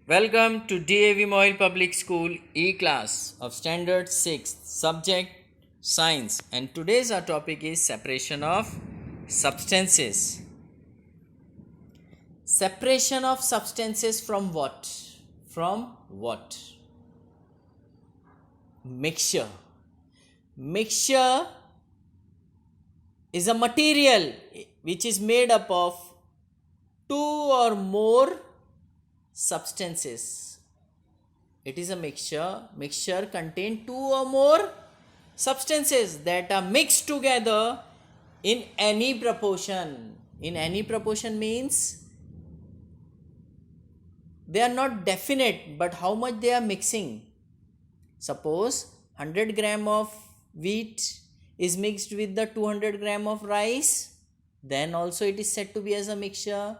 Welcome to DAV Moil Public School E-Class of Standard 6, subject Science, and today's our topic is separation of substances. Separation of substances from what? From what? Mixture. Mixture is a material which is made up of two or more substances. It is a mixture. Mixture contains two or more substances that are mixed together in any proportion. In any proportion means they are not definite, but how much they are mixing. Suppose 100 gram of wheat is mixed with the 200 gram of rice, then also it is said to be as a mixture.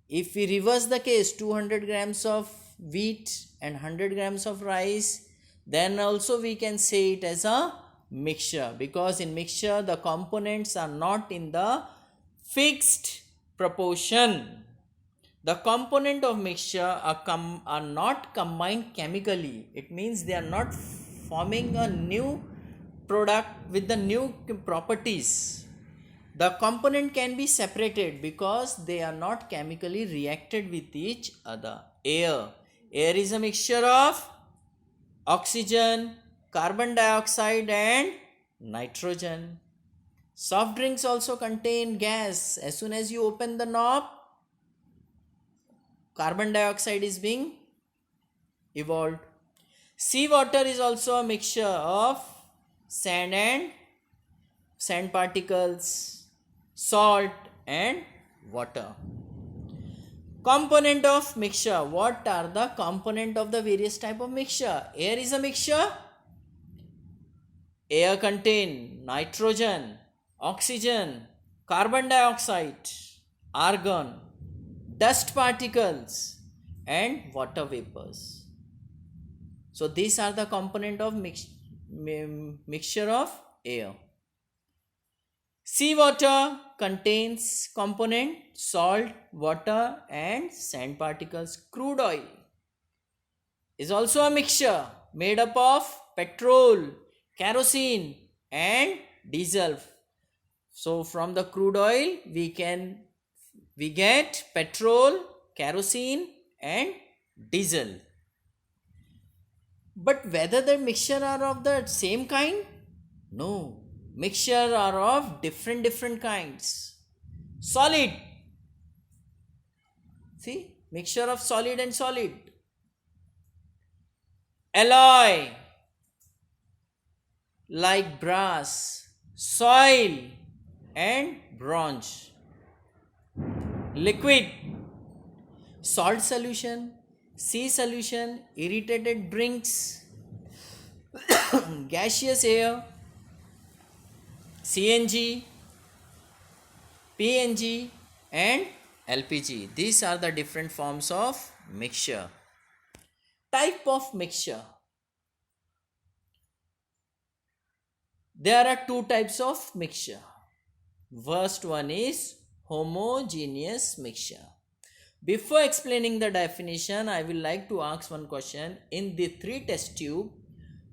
If we reverse the case, 200 grams of wheat and 100 grams of rice, then also we can say it as a mixture, because in mixture the components are not in the fixed proportion. The component of mixture are not combined chemically. It means they are not forming a new product with the new properties. The component can be separated because they are not chemically reacted with each other. Air is a mixture of oxygen, carbon dioxide and nitrogen. Soft drinks also contain gas. As soon as you open the knob, carbon dioxide is being evolved. Seawater is also a mixture of sand and sand particles, salt and water. Component of mixture. What are the component of the various type of mixture? Air is a mixture. Air contain nitrogen, oxygen, carbon dioxide, argon, dust particles and water vapors. So these are the component of mixture of air. Seawater contains component salt, water and sand particles. Crude oil is also a mixture made up of petrol, kerosene and diesel. So from the crude oil we get petrol, kerosene and diesel. But whether the mixture are of the same kind? No. Mixture are of different kinds. Solid. See, mixture of solid and solid. Alloy, like brass, soil and bronze. Liquid, salt solution, sea solution, irritated drinks, gaseous air, CNG, PNG and LPG. These are the different forms of mixture. Type of mixture. There are two types of mixture. First one is homogeneous mixture. Before explaining the definition, I will like to ask one question. In the three test tube,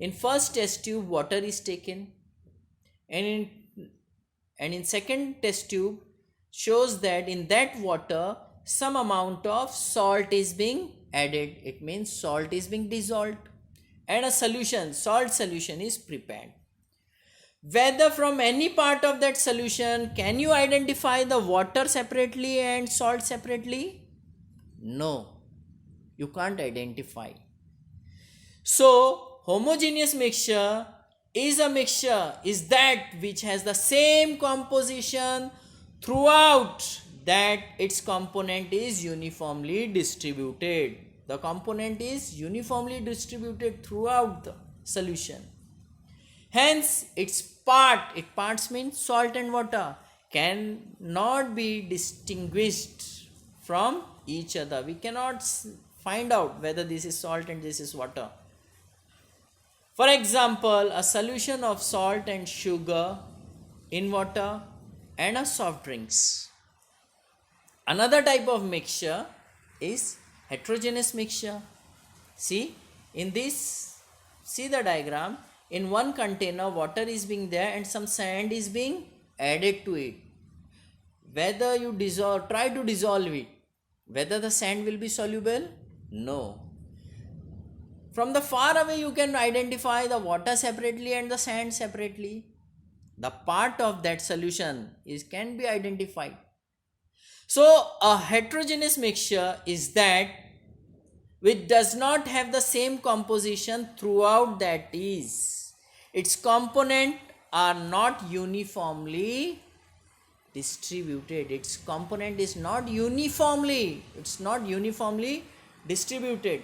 in first test tube water is taken, and in second test tube shows that in that water some amount of salt is being added. It means salt is being dissolved and a solution, salt solution is prepared. Whether from any part of that solution can you identify the water separately and salt separately? No, you can't identify. So homogeneous mixture is a mixture is that which has the same composition throughout, that its component is uniformly distributed. The component is uniformly distributed throughout the solution. Hence its parts means salt and water cannot be distinguished from each other. We cannot find out whether this is salt and this is water. For example, a solution of salt and sugar in water and a soft drinks. Another type of mixture is heterogeneous mixture. See, in this, see the diagram. In one container water is being there and some sand is being added to it. Whether you try to dissolve it, whether the sand will be soluble? No. From the far away you can identify the water separately and the sand separately. The part of that solution can be identified. So a heterogeneous mixture is that which does not have the same composition throughout, that is, its components are not uniformly distributed. Its component is not uniformly, distributed.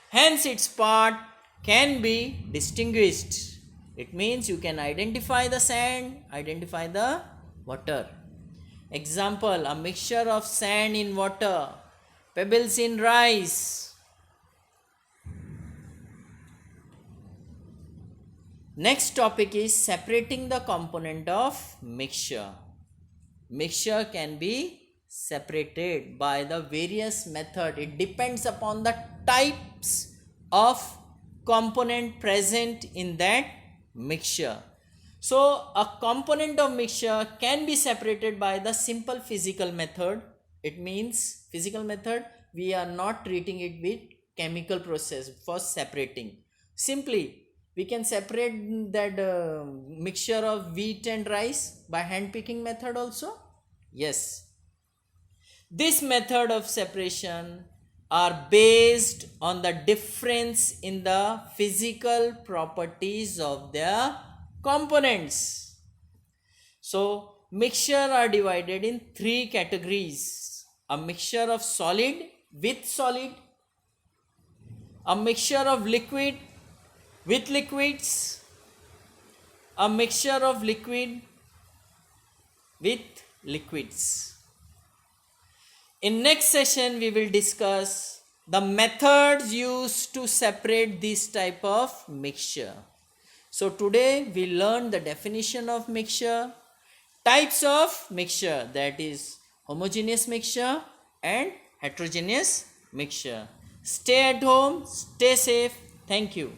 Hence its part can be distinguished. It means you can identify the sand, identify the water. Example, a mixture of sand in water, pebbles in rice. Next topic is separating the component of mixture. Mixture can be separated by the various method. It depends upon the types of component present in that mixture. So a component of mixture can be separated by the simple physical method. It means physical method, we are not treating it with chemical process for separating. Simply we can separate that mixture of wheat and rice by hand picking method also. Yes, this method of separation are based on the difference in the physical properties of their components. So mixture are divided in three categories: a mixture of solid with solid, a mixture of liquid with liquids, a mixture of liquid with liquids. In next session we will discuss the methods used to separate this type of mixture. So today we learned the definition of mixture, types of mixture, that is homogeneous mixture and heterogeneous mixture. Stay at home, stay safe. Thank you.